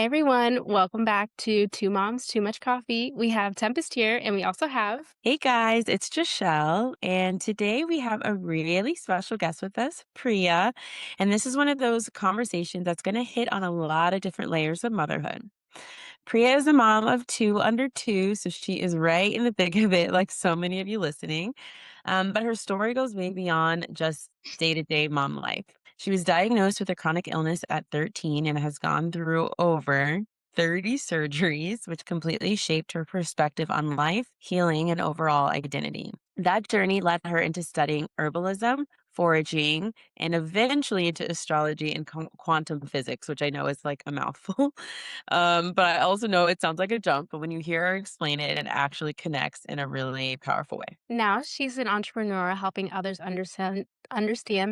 Hey everyone, welcome back to Two Moms, Too Much Coffee. We have Tempest here, and we also have. Hey guys, it's Jashelle, and today we have a really special guest with us, Priya. And this is one of those conversations that's going to hit on a lot of different layers of motherhood. Priya is a mom of two under two, so she is right in the thick of it, like so many of you listening. But her story goes way beyond just day to day mom life. She was diagnosed with a chronic illness at 13 and has gone through over 30 surgeries, which completely shaped her perspective on life, healing, and overall identity. That journey led her into studying herbalism, foraging, and eventually into astrology and quantum physics, which I know is like a mouthful. But I also know it sounds like a jump, but when you hear her explain it, it actually connects in a really powerful way. Now she's an entrepreneur helping others understand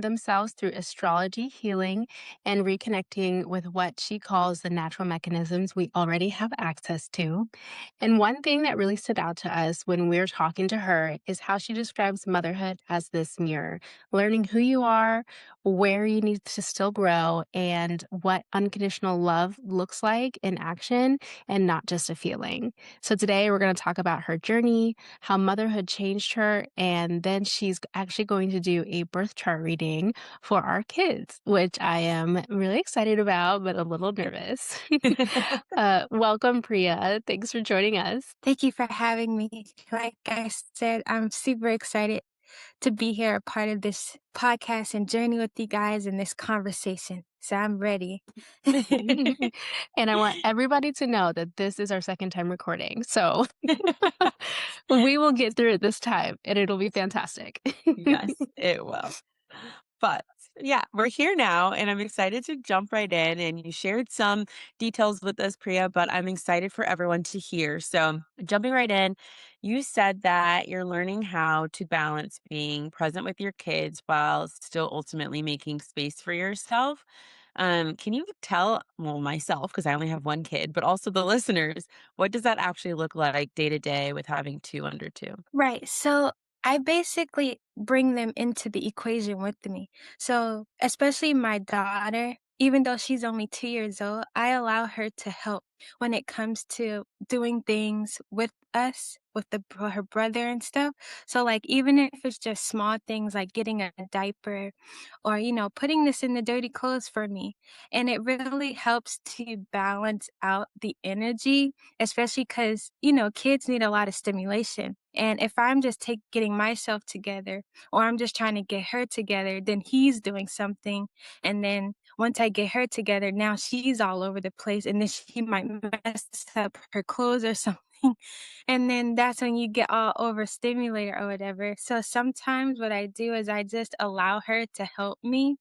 themselves through astrology, healing, and reconnecting with what she calls the natural mechanisms we already have access to. And one thing that really stood out to us when we were talking to her is how she describes motherhood as this mirror, learning who you are, where you need to still grow, and what unconditional love looks like in action and not just a feeling. So today we're going to talk about her journey, how motherhood changed her, and then she's actually going to do a birth chart reading for our kids, which I am really excited about, but a little nervous. Welcome, Priya. Thanks for joining us. Thank you for having me. Like I said, I'm super excited to be here, a part of this podcast and journey with you guys in this conversation. So I'm ready. And I want everybody to know that this is our second time recording. So we will get through it this time and it'll be fantastic. Yes, it will. But yeah, we're here now and I'm excited to jump right in. And you shared some details with us, Priya, but I'm excited for everyone to hear. So, jumping right in, you said that you're learning how to balance being present with your kids while still ultimately making space for yourself. Can you tell, well, myself, because I only have one kid, but also the listeners, what does that actually look like day to day with having two under two? Right. So I basically bring them into the equation with me. So, especially my daughter, even though she's only 2 years old, I allow her to help when it comes to doing things with us, with her brother and stuff. So, like, even if it's just small things like getting a diaper or, putting this in the dirty clothes for me. And it really helps to balance out the energy, especially because, kids need a lot of stimulation. And if I'm just getting myself together or I'm just trying to get her together, then he's doing something. And then once I get her together, now she's all over the place and then she might mess up her clothes or something. And then that's when you get all overstimulated or whatever. So sometimes what I do is I just allow her to help me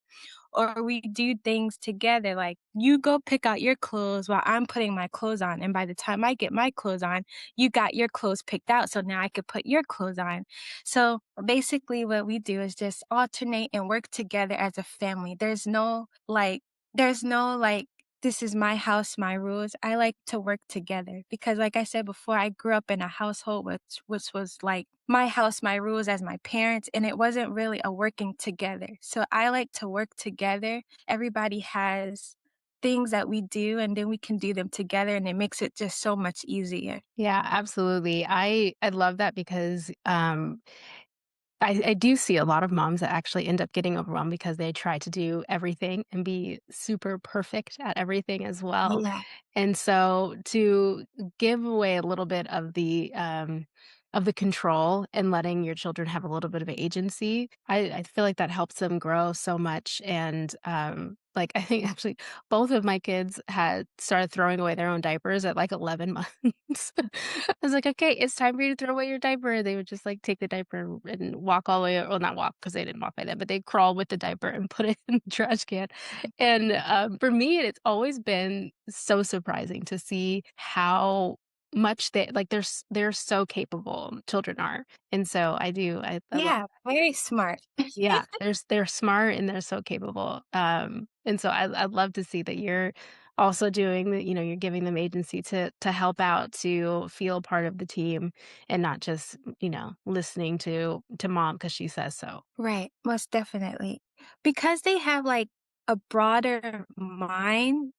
or we do things together. Like you go pick out your clothes while I'm putting my clothes on. And by the time I get my clothes on, you got your clothes picked out. So now I could put your clothes on. So basically what we do is just alternate and work together as a family. There's no like, this is my house, my rules. I like to work together because like I said before, I grew up in a household which was like my house, my rules as my parents, and it wasn't really a working together. So I like to work together. Everybody has things that we do and then we can do them together and it makes it just so much easier. Yeah, absolutely. I love that because I do see a lot of moms that actually end up getting overwhelmed because they try to do everything and be super perfect at everything as well. Yeah. And so to give away a little bit of the control and letting your children have a little bit of agency, I feel like that helps them grow so much. And like I think actually both of my kids had started throwing away their own diapers at like 11 months. I was like, okay, it's time for you to throw away your diaper. They would just like take the diaper and walk all the way, well, not walk because they didn't walk by then, but they'd crawl with the diaper and put it in the trash can. And, for me, it's always been so surprising to see how much they're so capable, children are. And so I love Yeah, very smart. yeah, they're smart and they're so capable. And so I'd love to see that you're also doing the, you're giving them agency to help out, to feel part of the team and not just, listening to mom because she says so. Right, most definitely. Because they have like a broader mind.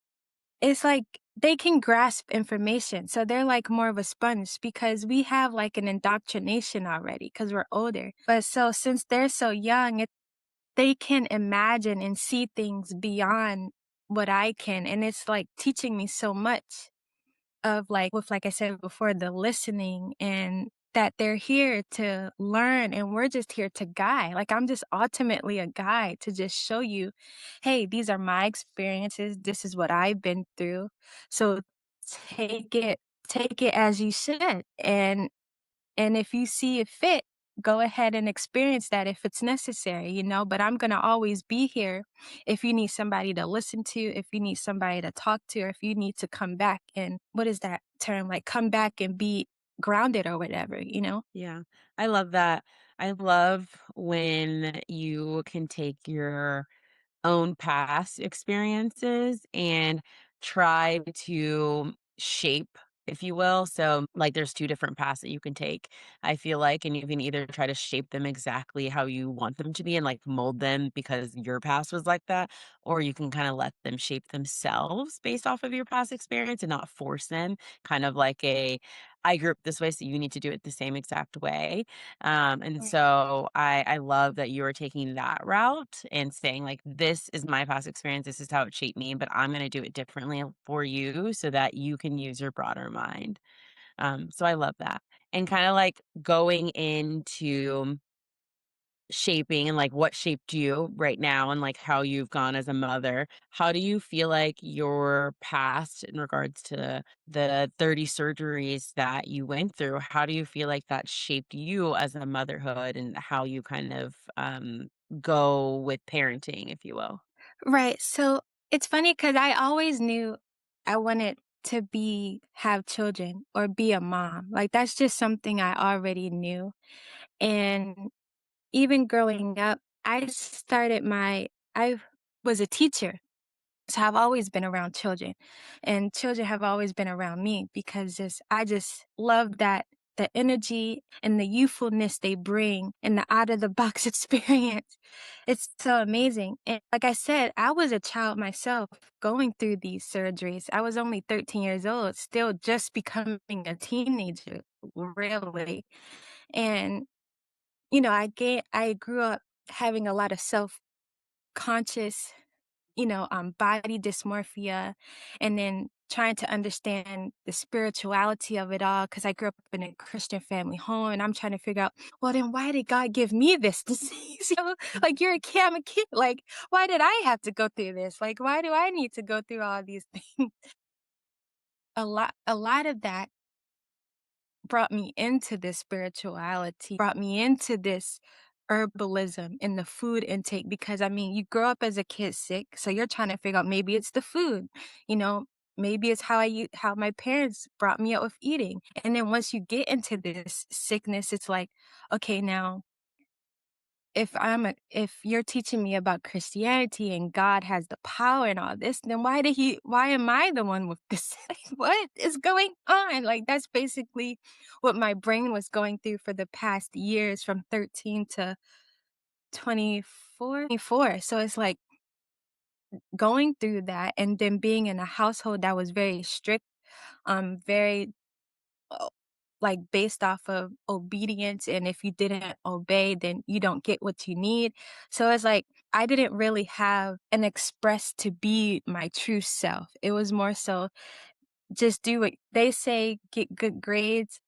It's like they can grasp information. So they're like more of a sponge because we have like an indoctrination already because we're older. But so since they're so young, they can imagine and see things beyond what I can. And it's like teaching me so much of like, with, like I said before, the listening and that they're here to learn and we're just here to guide. Like, I'm just ultimately a guide to just show you, hey, these are my experiences. This is what I've been through. So take it, take it as you should. And if you see it fit, go ahead and experience that if it's necessary, but I'm going to always be here if you need somebody to listen to, if you need somebody to talk to, or if you need to come back and what is that term? Like come back and be grounded or whatever. Yeah, I love that. I love when you can take your own past experiences and try to shape, if you will. So, like, there's two different paths that you can take, I feel like, and you can either try to shape them exactly how you want them to be and like mold them because your past was like that, or you can kind of let them shape themselves based off of your past experience and not force them, kind of like I grew up this way, so you need to do it the same exact way. And Right. so I love that you are taking that route and saying like, this is my past experience. This is how it shaped me, but I'm going to do it differently for you so that you can use your broader mind. So I love that. And kind of like going into shaping and like what shaped you right now and like how you've gone as a mother. How do you feel like your past in regards to the 30 surgeries that you went through? How do you feel like that shaped you as a motherhood and how you kind of go with parenting, if you will? Right. So it's funny because I always knew I wanted to have children or be a mom. Like that's just something I already knew. And even growing up, I was a teacher. So I've always been around children and children have always been around me because I just love that the energy and the youthfulness they bring and the out of the box experience. It's so amazing. And like I said, I was a child myself going through these surgeries. I was only 13 years old, still just becoming a teenager, really. And I grew up having a lot of self-conscious, body dysmorphia, and then trying to understand the spirituality of it all because I grew up in a Christian family home, and I'm trying to figure out, well, then why did God give me this disease? Like you're a kid, I'm a kid. Like, why did I have to go through this? Like, why do I need to go through all these things? A lot of that brought me into this spirituality, brought me into this herbalism in the food intake because I mean, you grow up as a kid sick, so you're trying to figure out maybe it's the food, you know, maybe it's how my parents brought me up with eating. And then once you get into this sickness, it's like, okay, now if you're teaching me about Christianity and God has the power and all this, then why am I the one with this? Like, what is going on? Like, that's basically what my brain was going through for the past years from 13 to 24. So it's like going through that and then being in a household that was very strict, very uh, like based off of obedience, and if you didn't obey then you don't get what you need. So it's like I didn't really have an express to be my true self. It was more so just do what they say, get good grades,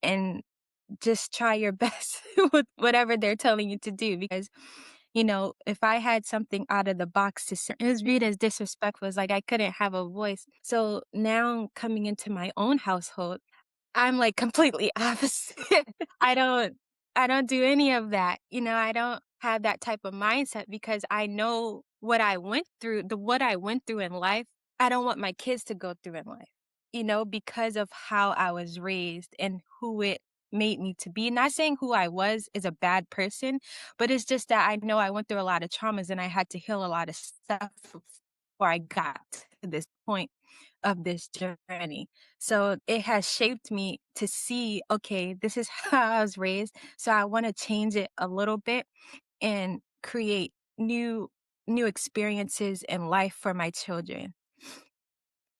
and just try your best with whatever they're telling you to do because if I had something out of the box it was viewed as disrespectful. It's like I couldn't have a voice. So now coming into my own household, I'm, like, completely opposite. I don't I don't do any of that, I don't have that type of mindset because I know what I went through in life, I don't want my kids to go through in life, because of how I was raised and who it made me to be. Not saying who I was is a bad person, but it's just that I know I went through a lot of traumas and I had to heal a lot of stuff before I got to this point of this journey. So it has shaped me to see, okay, this is how I was raised. So I want to change it a little bit and create new experiences in life for my children.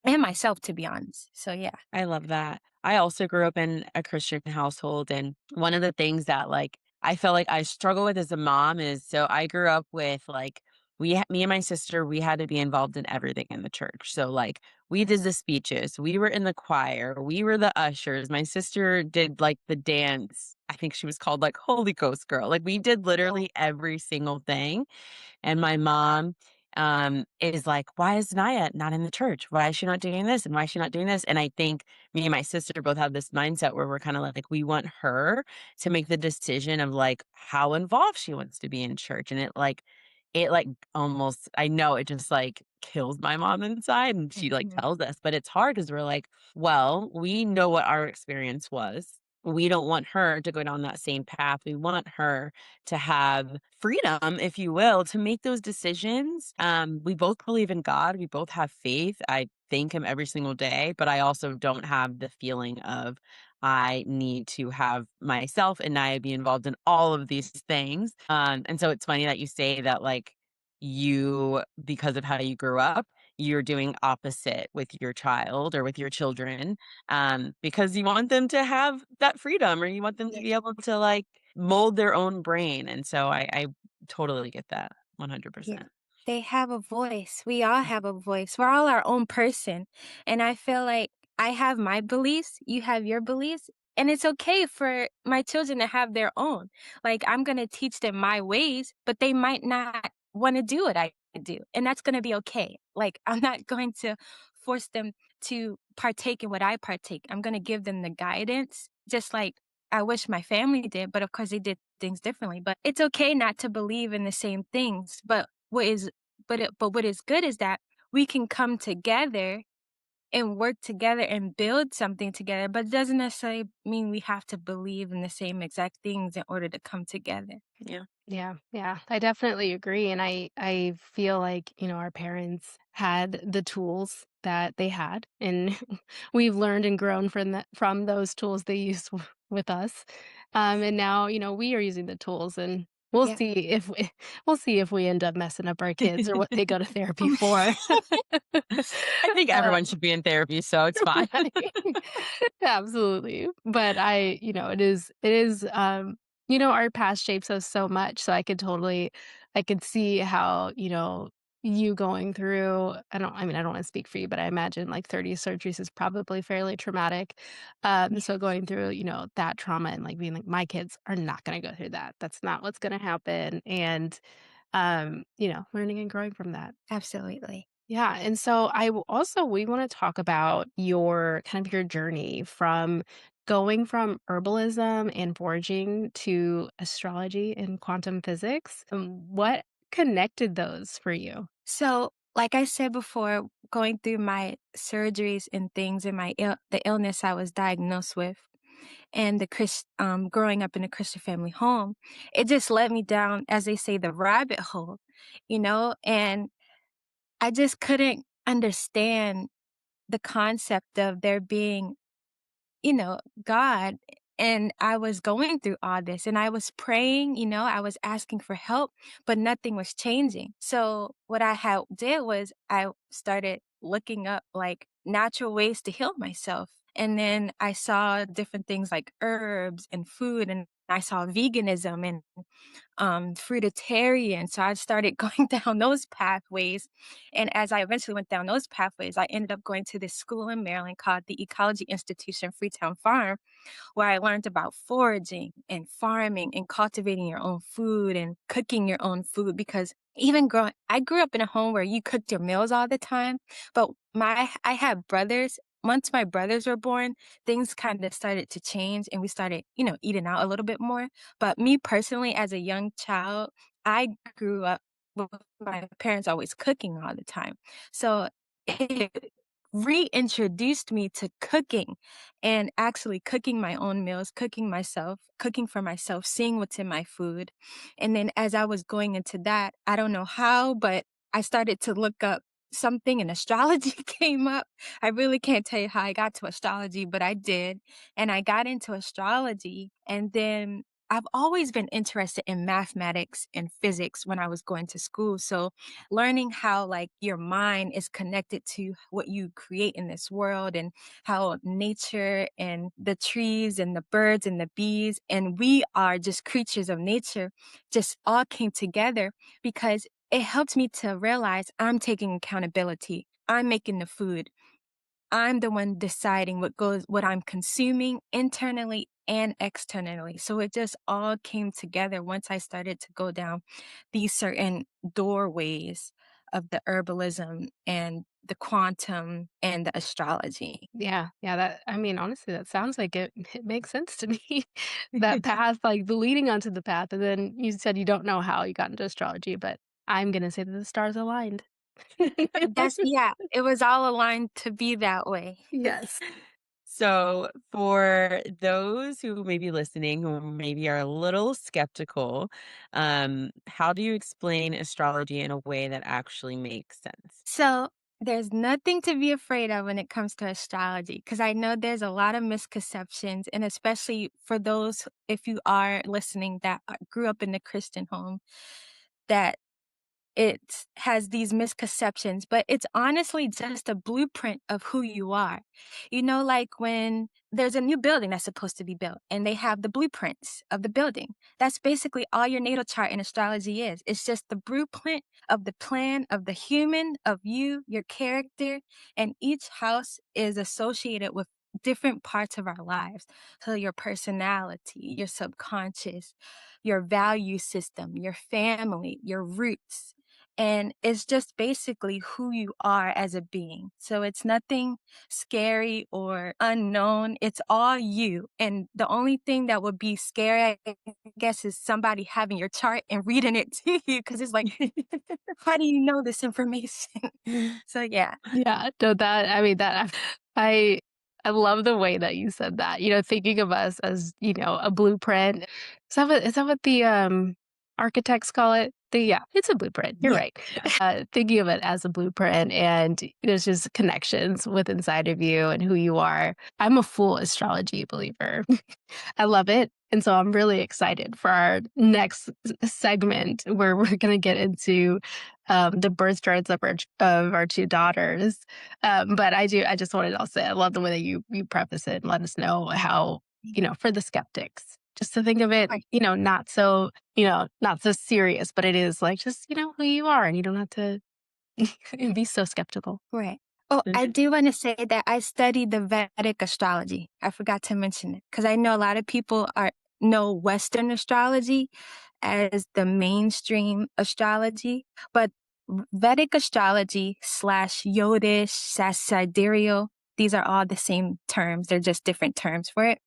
and myself, to be honest. So yeah. I love that. I also grew up in a Christian household, and one of the things that, like, I feel like I struggle with as a mom is so I grew up with, like, me and my sister, we had to be involved in everything in the church. So, like, we did the speeches, we were in the choir, we were the ushers. My sister did, like, the dance. I think she was called, like, Holy Ghost Girl. Like, we did literally every single thing. And my mom, is like, "Why is Naya not in the church? Why is she not doing this, and why is she not doing this?" And I think me and my sister both have this mindset where we're kinda like, we want her to make the decision of, like, how involved she wants to be in church, and it, almost I know it just, like, kills my mom inside, and she, like, Mhm. tells us, but it's hard because 'cause we're like, "Well, we know what our experience was. We don't want her to go down that same path. We want her to have freedom, if you will, to make those decisions. We both believe in God. We both have faith. I thank Him every single day, but I also don't have the feeling of I need to have myself and Naya be involved in all of these things. And so it's funny that you say that, like, you, because of how you grew up, you're doing opposite with your child or with your children, because you want them to have that freedom or you want them to Yeah. be able to, like, mold their own brain, and so I totally get that Yeah. 100%. They have a voice. We all have a voice. We're all our own person. And I feel like I have my beliefs, you have your beliefs, and it's okay for my children to have their own. Like, I'm going to teach them my ways, but they might not want to do what I do. And that's going to be okay. Like, I'm not going to force them to partake in what I partake. I'm going to give them the guidance, just like I wish my family did, but of course they did things differently. But it's okay not to believe in the same things. But what is good is that we can come together and work together and build something together, but it doesn't necessarily mean we have to believe in the same exact things in order to come together. Yeah. Yeah, yeah, I definitely agree, and I feel like, our parents had the tools that they had, and we've learned and grown from those tools they used with us, and now, we are using the tools, and Yeah. we'll see if we end up messing up our kids or what they go to therapy for. I think everyone Um should be in therapy, so it's fine. Right. Absolutely. But our past shapes us so much, so I could see how, you going through I don't wanna speak for you, but I imagine, like, 30 surgeries is probably fairly traumatic. Yeah, So going through, that trauma and, like, being like, "My kids are not gonna go through that. That's not what's gonna happen," and, learning and growing from that. absolutely. Yeah, and so also we want to talk about your journey from going from herbalism and foraging to astrology and quantum physics. What connected those for you? So, like I said before, going through my surgeries and things and the illness I was diagnosed with, and growing up in a Christian family home, it just led me down, as they say, the rabbit hole, and I just couldn't understand the concept of there being, God. And I was going through all this and I was praying, I was asking for help, but nothing was changing. So what did was I started looking up like natural ways to heal myself. And then I saw different things like herbs and food, and I saw veganism and fruitarian. So I started going down those pathways. And as I eventually went down those pathways, I ended up going to this school in Maryland called the Ecology Institution Freetown Farm, where I learned about foraging and farming and cultivating your own food and cooking your own food. Because I grew up in a home where you cooked your meals all the time, but I had brothers. Once my brothers were born, things kind of started to change and we started, eating out a little bit more. But me personally, as a young child, I grew up with my parents always cooking all the time. So it reintroduced me to cooking and actually cooking my own meals, cooking for myself, seeing what's in my food. And then as I was going into that, I don't know how, but I started to look up something and astrology came up. I really can't tell you how I got to astrology, but I did. And I got into astrology. And then I've always been interested in mathematics and physics when I was going to school. So learning how like your mind is connected to what you create in this world and how nature and the trees and the birds and the bees and we are just creatures of nature just all came together because it helped me to realize I'm taking accountability. I'm making the food. I'm the one deciding what I'm consuming internally and externally. So it just all came together once I started to go down these certain doorways of the herbalism and the quantum and the astrology. Yeah, yeah, that I mean, honestly, that sounds like it makes sense to me. That path, like, the leading onto the path, and then you said you don't know how you got into astrology, but I'm gonna say that the stars aligned. Yeah, it was all aligned to be that way. Yes. So, for those who may be listening who maybe are a little skeptical, how do you explain astrology in a way that actually makes sense? So there's nothing to be afraid of when it comes to astrology, because I know there's a lot of misconceptions, and especially for those, if you are listening that grew up in the Christian home, that it has these misconceptions, but it's honestly just a blueprint of who you are. You know, like when there's a new building that's supposed to be built and they have the blueprints of the building. That's basically all your natal chart in astrology is. It's just the blueprint of the plan of the human, of you, your character, and each house is associated with different parts of our lives. So your personality, your subconscious, your value system, your family, your roots, and it's just basically who you are as a being. So it's nothing scary or unknown. It's all you. And the only thing that would be scary, I guess, is somebody having your chart and reading it to you because it's like, how do you know this information? So yeah. Yeah, no, that I mean, that I I love the way that you said that, thinking of us as, a blueprint. Is that what the, architects call it? Yeah, it's a blueprint, you're Yeah. right. Thinking of it as a blueprint and there's just connections with inside of you and who you are. I'm a full astrology believer. I love it. And so I'm really excited for our next segment where we're going to get into the birth charts of our two daughters. But I just wanted to also say, I love the way that you preface it and let us know how, for the skeptics, just to think of it, Right. not so serious, but it is like just, who you are and you don't have to be so skeptical. Right. Oh, I do want to say that I studied the Vedic astrology. I forgot to mention it because I know a lot of people are know Western astrology as the mainstream astrology, but Vedic astrology slash Yodish, sidereal, these are all the same terms. They're just different terms for it,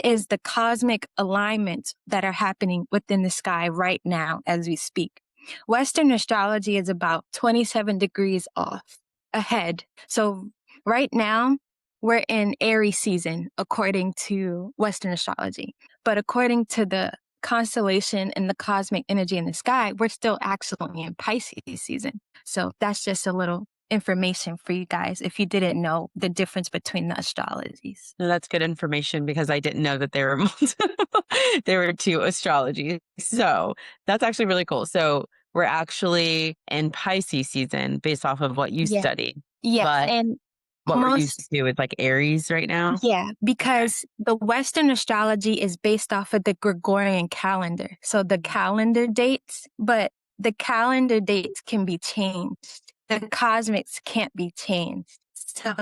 is the cosmic alignments that are happening within the sky right now as we speak. Western astrology is about 27 degrees off ahead. So right now, we're in Aries season, according to Western astrology. But according to the constellation and the cosmic energy in the sky, we're still actually in Pisces season. So that's just a little information for you guys if you didn't know the difference between the astrologies. No, that's good information because I didn't know that there were multiple, there were two astrologies. So that's actually really cool. So we're actually in Pisces season based off of what you Yeah. studied. Yes. But And what we're used most, to is like Aries right now. yeah, because the Western astrology is based off of the Gregorian calendar. So the calendar dates, but the calendar dates can be changed. The cosmics can't be changed. So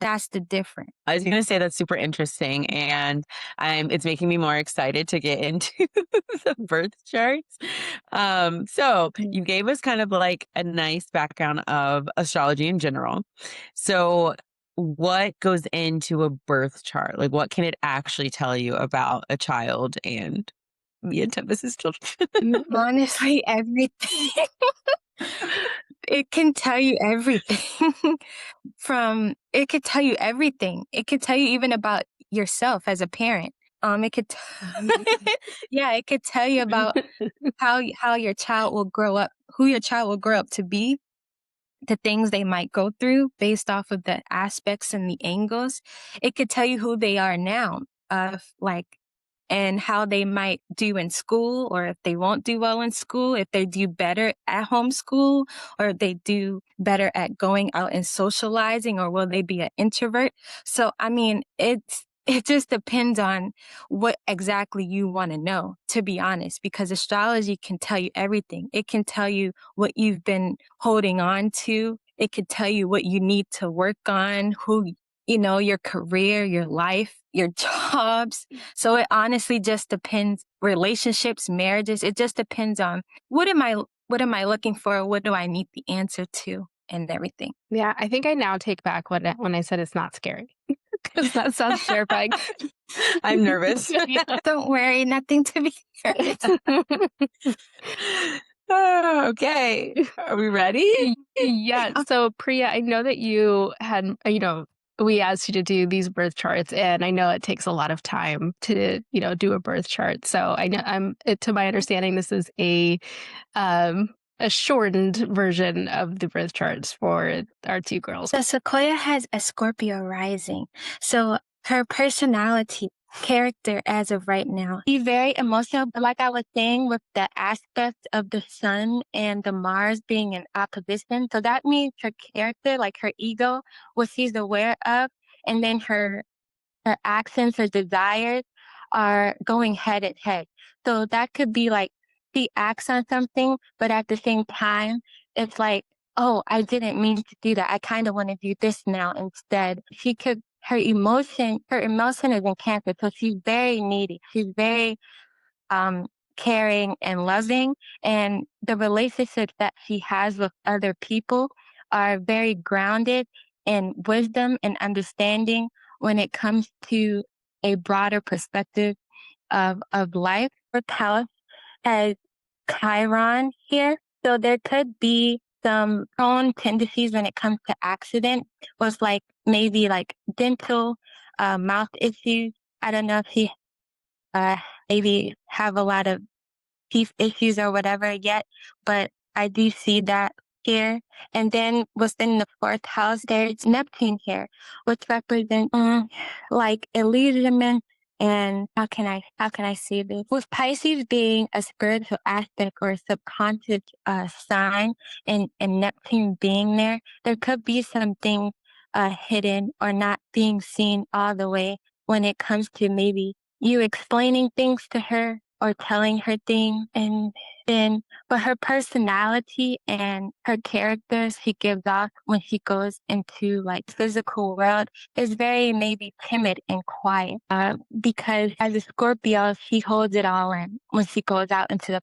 that's the difference. I was going to say that's super interesting, and it's making me more excited to get into the birth charts. So Mm. you gave us kind of like a nice background of astrology in general. So what goes into a birth chart? Like, what can it actually tell you about a child and me and Tempest's children? Honestly, everything. It can tell you everything. It could tell you everything. It could tell you even about yourself as a parent. It could, yeah, it could tell you about how your child will grow up, who your child will grow up to be, the things they might go through based off of the aspects and the angles. It could tell you who they are now, of like and how they might do in school, or if they won't do well in school, if they do better at home school, or if they do better at going out and socializing, or will they be an introvert? So, I mean, it just depends on what exactly you want to know, to be honest, because astrology can tell you everything. It can tell you what you've been holding on to. It could tell you what you need to work on, your career, your life, your jobs. So it honestly just depends. Relationships, marriages, it just depends on what am I looking for? What do I need the answer to and everything. Yeah, I think I now take back when I said it's not scary because that sounds terrifying. I'm nervous. Yeah. Don't worry, nothing to be nervous. Oh, okay. Are we ready? Yeah. So, Priya, I know that you had, we asked you to do these birth charts, and I know it takes a lot of time to, do a birth chart. So, I know to my understanding, this is um, a shortened version of the birth charts for our two girls. So Sequoia has a Scorpio rising. So her personality, character as of right now, she's very emotional. Like I was saying, with the aspect of the sun and the Mars being in opposition. So that means her character, like her ego, what she's aware of, and then her actions, her desires are going head and head. So that could be like she acts on something, but at the same time, it's like, oh, I didn't mean to do that. I kind of want to do this now instead. Her emotion is in Cancer, so she's very needy. She's very um, caring and loving. And the relationships that she has with other people are very grounded in wisdom and understanding when it comes to a broader perspective of life. Fourth house has Chiron here. So there could be some prone tendencies when it comes to accident with like maybe like dental mouth issues. I don't know if he uh, maybe have a lot of teeth issues or whatever yet, but I do see that here. And then within the fourth house, there's Neptune here, which represents like illusionment and how can I say this? With Pisces being a spiritual aspect or a subconscious sign, and Neptune being there, there could be some things hidden or not being seen all the way when it comes to maybe you explaining things to her or telling her things, and then but her personality and her characters she gives off when she goes into like physical world is very maybe timid and quiet, because as a Scorpio she holds it all in when she goes out into the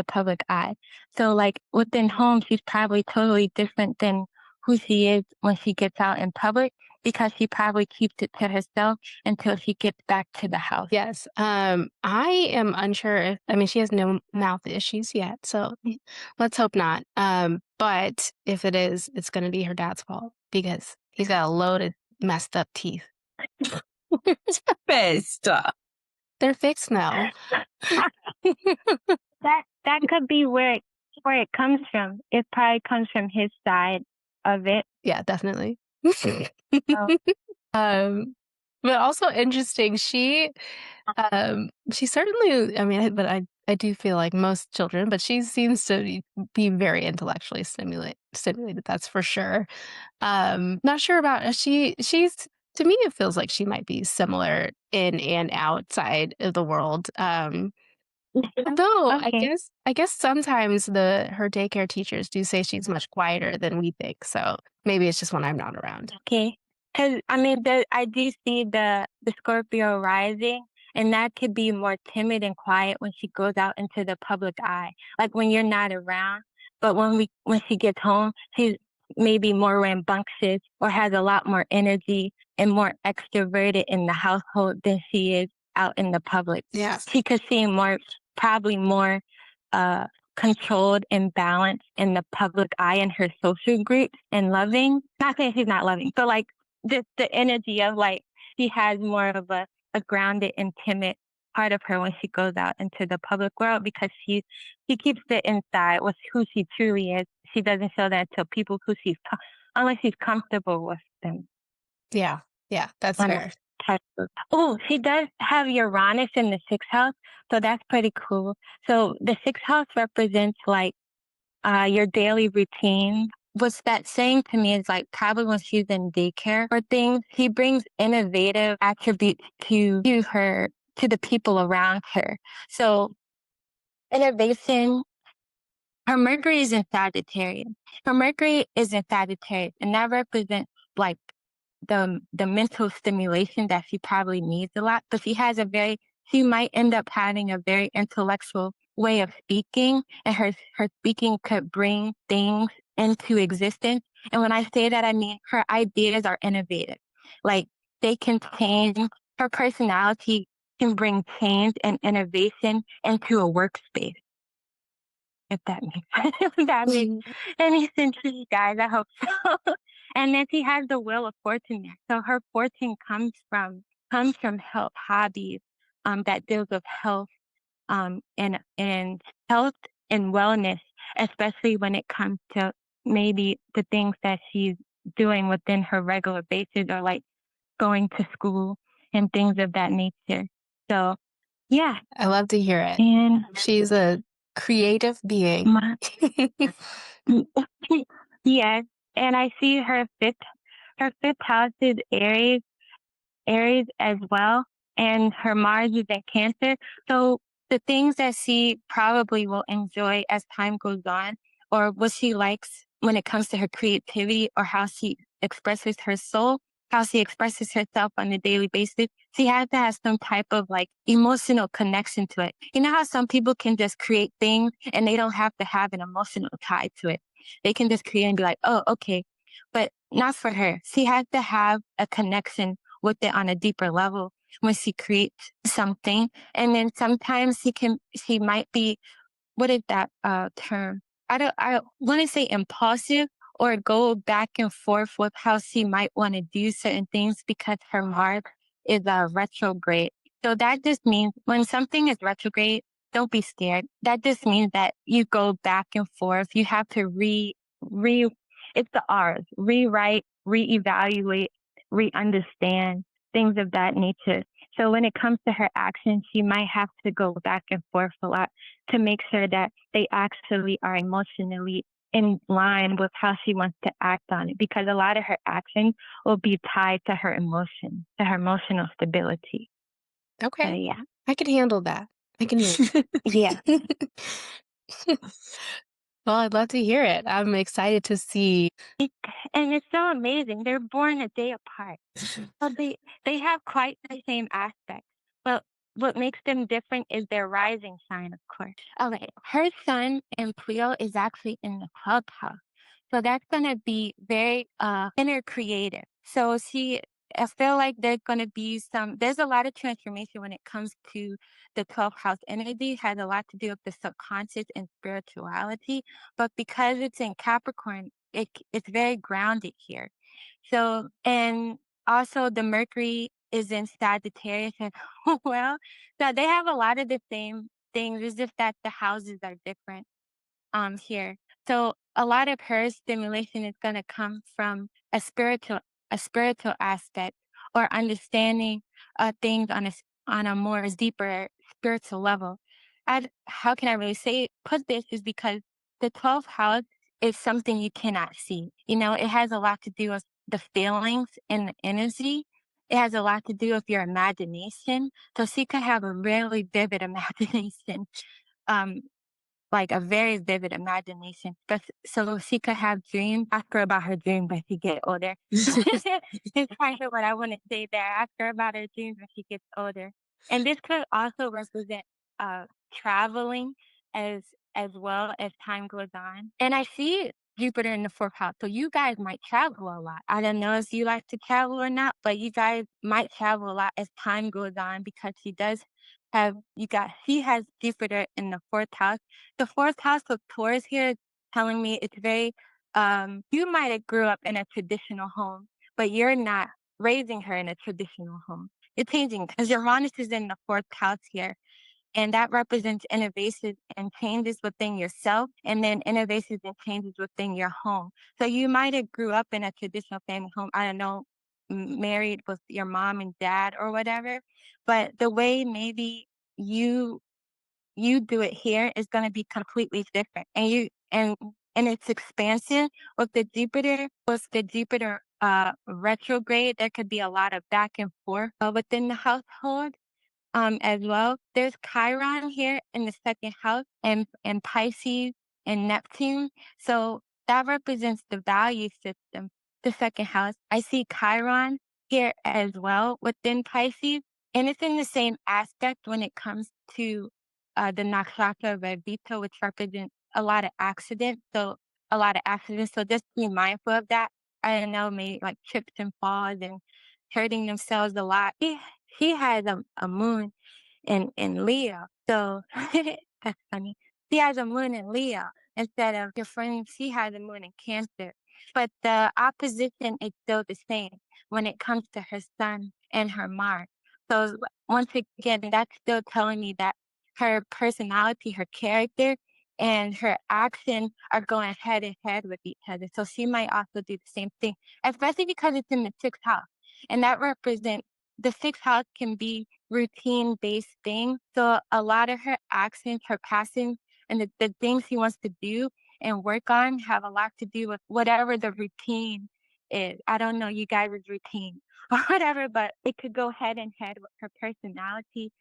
public eye. So like within home she's probably totally different than who she is when she gets out in public, because she probably keeps it to herself until she gets back to the house. Yes. I am unsure she has no mouth issues yet, so let's hope not. But if it is, it's going to be her dad's fault because he's got a load of messed up teeth. Best. They're fixed now. That could be where it comes from. It probably comes from his side of it. Yeah, definitely. So, But also interesting. She certainly. But I do feel like most children, but she seems to be very intellectually stimulated. That's for sure. Not sure about she's to me. It feels like she might be similar in and outside of the world. Though okay. I guess sometimes her daycare teachers do say she's much quieter than we think. So maybe it's just when I'm not around. Okay. Because, I do see the Scorpio rising, and that could be more timid and quiet when she goes out into the public eye, like when you're not around. But when she gets home, she's maybe more rambunctious or has a lot more energy and more extroverted in the household than she is out in the public. Yes. She could seem probably more uh, controlled and balanced in the public eye in her social groups and loving. Not saying she's not loving, but like the energy of like she has more of a grounded and timid part of her when she goes out into the public world, because she keeps it inside with who she truly is. She doesn't show that to people unless she's comfortable with them. Yeah. Yeah, that's On fair. type of. Oh, she does have Uranus in the sixth house, so that's pretty cool. So the sixth house represents like your daily routine. What's that saying to me is like probably when she's in daycare or things, he brings innovative attributes to her, to the people around her. So innovation, her Mercury is in Sagittarius. Her Mercury is in Sagittarius, and that represents like the mental stimulation that she probably needs a lot. But she might end up having a very intellectual way of speaking, and her speaking could bring things into existence. And when I say that, I mean her ideas are innovative. Like they can change. Her personality can bring change and innovation into a workspace. If that makes if that makes Mhm. any sense to you guys, I hope so. And then she has the wheel of fortune there. So her fortune comes from health hobbies that deals with health and health and wellness, especially when it comes to maybe the things that she's doing within her regular basis or like going to school and things of that nature. So yeah. I love to hear it. And She's a creative being. my yes, and I see her fifth house is Aries as well, and her Mars is in Cancer. So the things that she probably will enjoy as time goes on, or what she likes when it comes to her creativity or how she expresses her soul, how she expresses herself on a daily basis, she has to have some type of like emotional connection to it. You know how some people can just create things and they don't have to have an emotional tie to it. They can just create and be like, oh, okay. But not for her. She has to have a connection with it on a deeper level when she creates something. And then sometimes she might be, what is that term? I want to say impulsive or go back and forth with how she might want to do certain things because her Mars is retrograde. So that just means when something is retrograde, don't be scared. That just means that you go back and forth. You have to re, it's the R's, rewrite, reevaluate, re-understand, things of that nature. So when it comes to her actions, she might have to go back and forth a lot to make sure that they actually are emotionally in line with how she wants to act on it because a lot of her actions will be tied to her emotion, to her emotional stability. So Okay. yeah. I can handle that. I can handle Yeah. it. Well, I'd love to hear it. I'm excited to see. It, and it's so amazing. They're born a day apart. But they have quite the same aspects. But what makes them different is their rising sign, of course. Okay, her sun in Pria is actually in the 12th house. So that's gonna be very inner creative. So I feel like there's a lot of transformation when it comes to the 12th house energy. It has a lot to do with the subconscious and spirituality. But because it's in Capricorn, it's very grounded here. So, and also the Mercury is in Sagittarius as well. So they have a lot of the same things. It's just that the houses are different here. So a lot of her stimulation is gonna come from a spiritual aspect or understanding things on a more deeper spiritual level. And how can I really put this is because the 12th house is something you cannot see. You know, it has a lot to do with the feelings and the energy. It has a lot to do with your imagination. So she could have a really vivid imagination. Um, like a very vivid imagination. But so she could have dreams. Ask her about her dreams when she get older. It's kind of what I want to say there. Ask her about her dreams when she gets older. And this could also represent traveling as as well as time goes on. And I see Jupiter in the fourth house. So you guys might travel a lot. I don't know if you like to travel or not, but you guys might travel a lot as time goes on because she has Jupiter in the fourth house. The fourth house of Taurus here is telling me it's very, you might have grew up in a traditional home, but you're not raising her in a traditional home. It's changing because Uranus is in the fourth house here, and that represents innovations and changes within yourself, and then innovations and changes within your home. So you might have grew up in a traditional family home. I don't know, married with your mom and dad or whatever, but the way maybe you you do it here is going to be completely different. And it's expansion with the Jupiter retrograde. There could be a lot of back and forth within the household as well. There's Chiron here in the second house and Pisces and Neptune. So that represents the value system, the second house. I see Chiron here as well within Pisces. And it's in the same aspect when it comes to the nakshatra Revita, which represents a lot of accidents. So a lot of accidents. So just be mindful of that. I don't know, maybe like trips and falls and hurting themselves a lot. He has a moon in Leo. So that's funny. She has a moon in Leo instead of your friend. She has a moon in Cancer. But the opposition is still the same when it comes to her sun and her Mars. So once again, that's still telling me that her personality, her character, and her action are going head and head with each other. So she might also do the same thing, especially because it's in the sixth house. And that represents the sixth house can be routine based thing. So a lot of her actions, her passions, and the things she wants to do and work on have a lot to do with whatever the routine is. I don't know you guys' routine or whatever, but it could go head and head with her personality,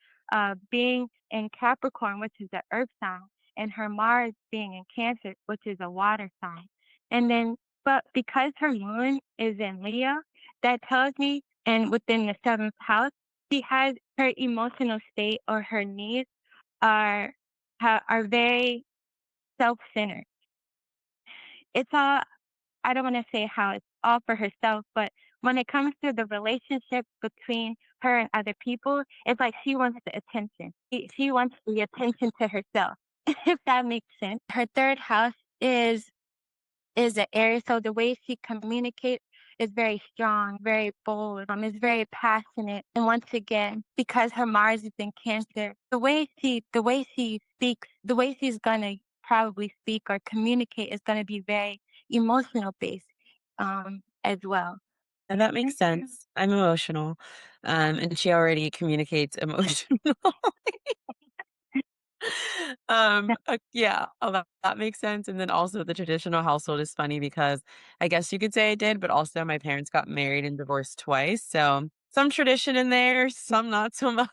being in Capricorn, which is the earth sign, and her Mars being in Cancer, which is a water sign. And then, but because her moon is in Leo, that tells me, and within the seventh house, she has her emotional state or her needs are are very self-centered. It's all I don't want to say how it's all for herself, but when it comes to the relationship between her and other people, it's like she wants the attention. She wants the attention to herself, if that makes sense. Her third house is an area. So the way she communicates is very strong, very bold, is very passionate. And once again, because her Mars is in Cancer, the way she speaks, the way she's gonna probably speak or communicate is gonna be very emotional based, as well. And that makes sense. I'm emotional, and she already communicates emotional. Yeah, that makes sense, and then also the traditional household is funny because I guess you could say I did, but also my parents got married and divorced twice, so some tradition in there, some not so much,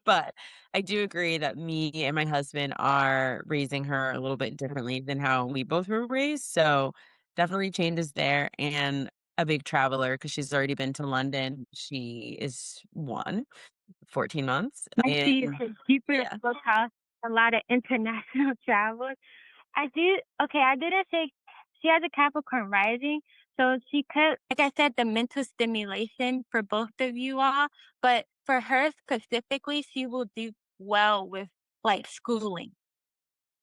but I do agree that me and my husband are raising her a little bit differently than how we both were raised, so definitely changes there, and a big traveler because she's already been to London. She is 14 months, I see and it's deeper in yeah. book house, a lot of international travel. I didn't say she has a Capricorn rising, so she could, like I said, the mental stimulation for both of you all, but for her specifically, she will do well with like schooling.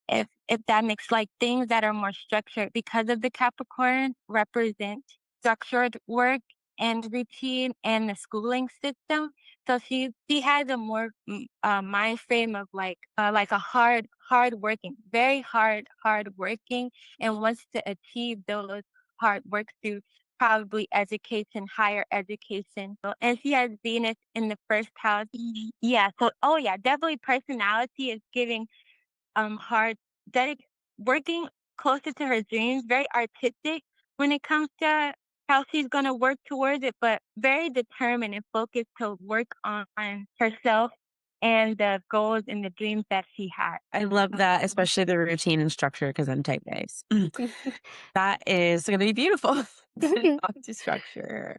If that makes like things that are more structured because of the Capricorn represent structured work and routine and the schooling system. So she has a more mind frame of like a hard working, very hard working, and wants to achieve those hard work through probably education, higher education. And she has Venus in the first house. Yeah. So oh yeah, definitely personality is giving hard dedic working closer to her dreams, very artistic when it comes to how she's gonna work towards it, but very determined and focused to work on herself and the goals and the dreams that she had. I love that, especially the routine and structure because I'm type A. That is gonna be beautiful. To talk to structure.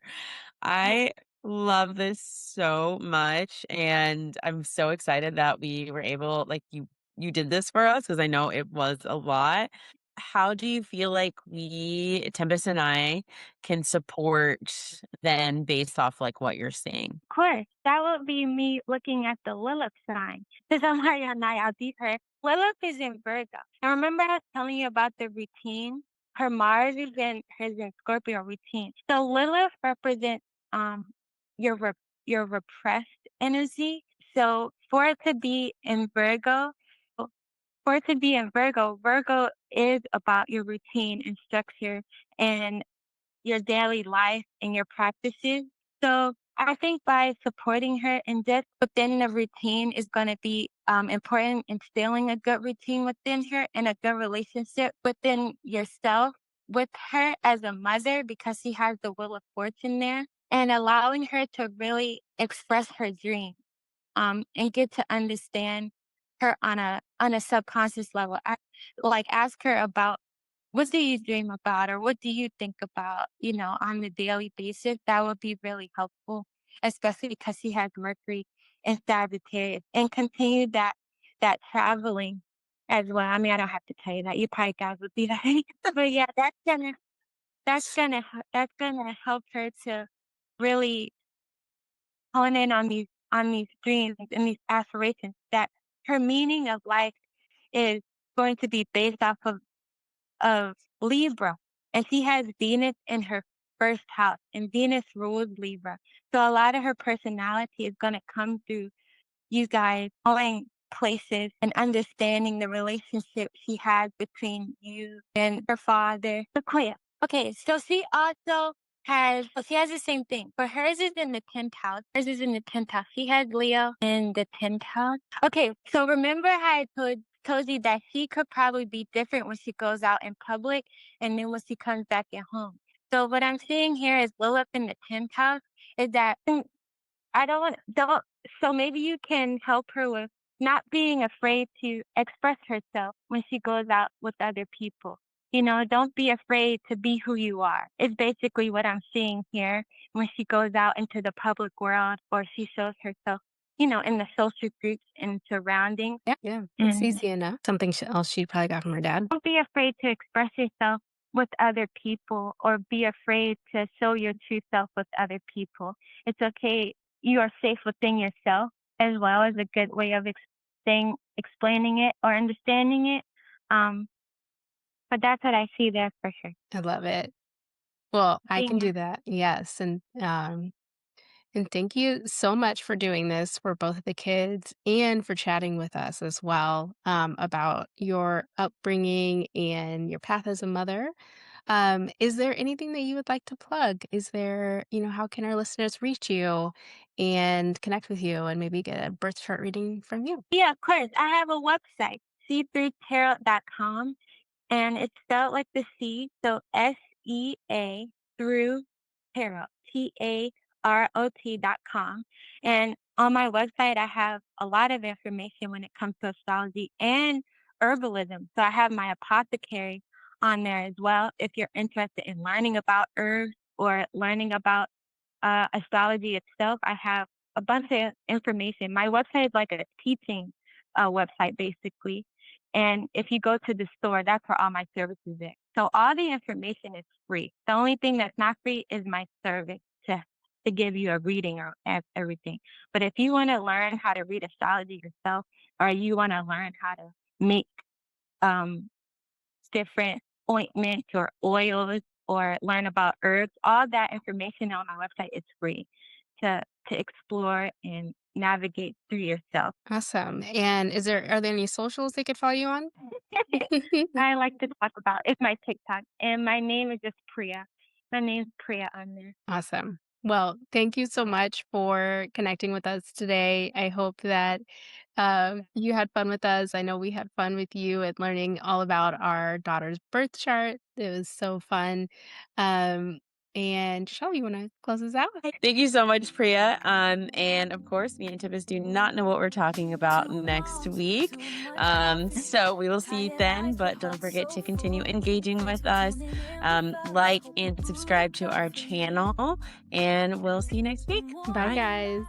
I love this so much, and I'm so excited that we were able like, you did this for us because I know it was a lot. How do you feel like we Tempest and I can support then based off, like, what you're saying? Course, that would be me looking at the Lilith sign. Because I'm like, I'll beat her. Lilith is in Virgo. And remember I was telling you about the routine? Her Mars is in Scorpio routine. So Lilith represents your your repressed energy. So for it to be in Virgo, Virgo is about your routine and structure and your daily life and your practices. So I think by supporting her and just within the routine is going to be important, instilling a good routine within her and a good relationship within yourself with her as a mother because she has the wheel of fortune there and allowing her to really express her dream and get to understand her on a subconscious level. Like ask her about what do you dream about or what do you think about, on the daily basis? That would be really helpful, especially because she has Mercury in Sagittarius and continue that traveling as well. I mean, I don't have to tell you that. You probably guys would be like, but yeah, that's gonna help her to really hone in on these dreams and these aspirations that her meaning of life is going to be based off of Libra, and she has Venus in her first house, and Venus rules Libra. So a lot of her personality is gonna come through you guys going places and understanding the relationship she has between you and her father. Sequoia. Okay, so she has the same thing. But hers is in the 10th house. Hers is in the 10th house. She has Leo in the 10th house. Okay, so remember how I told you that she could probably be different when she goes out in public and then when she comes back at home. So what I'm seeing here is Lilith in the 10th house is that I don't so maybe you can help her with not being afraid to express herself when she goes out with other people. Don't be afraid to be who you are. It's basically what I'm seeing here when she goes out into the public world or she shows herself, in the social groups and surroundings. Yeah, yeah, that's And easy enough. Something else she probably got from her dad. don't be afraid to express yourself with other people or be afraid to show your true self with other people. It's okay. You are safe within yourself as well as a good way of explaining it or understanding it. Um, but that's what I see there for sure. I love it. Well, I can Yeah. do that. Yes, and thank you so much for doing this for both of the kids and for chatting with us as well about your upbringing and your path as a mother. Is there anything that you would like to plug? Is there, how can our listeners reach you and connect with you and maybe get a birth chart reading from you? Yeah, of course. I have a website, c3tarot.com. And it's spelled like the C, so SEA through tarot, TAROT.com. And on my website, I have a lot of information when it comes to astrology and herbalism. So I have my apothecary on there as well if you're interested in learning about herbs or learning about astrology itself. I have a bunch of information. My website is like a teaching website, basically. And if you go to the store, that's where all my services are. So all the information is free. The only thing that's not free is my service to give you a reading or everything. But if you want to learn how to read astrology yourself, or you want to learn how to make um, different ointments or oils or learn about herbs, all that information on my website is free to explore and navigate through yourself. Awesome. And are there any socials they could follow you on? I like to talk about it's my TikTok, and my name is just Pria. My name's Pria on there. Awesome. Well, thank you so much for connecting with us today. I hope that you had fun with us. I know we had fun with you and learning all about our daughter's birth chart. It was so fun. Um, and Shelley, you want to close us out? Thank you so much, Priya. And of course, me and Tibbs do not know what we're talking about next week. So we will see you then, but don't forget to continue engaging with us. Like and subscribe to our channel, and we'll see you next week. Bye, guys.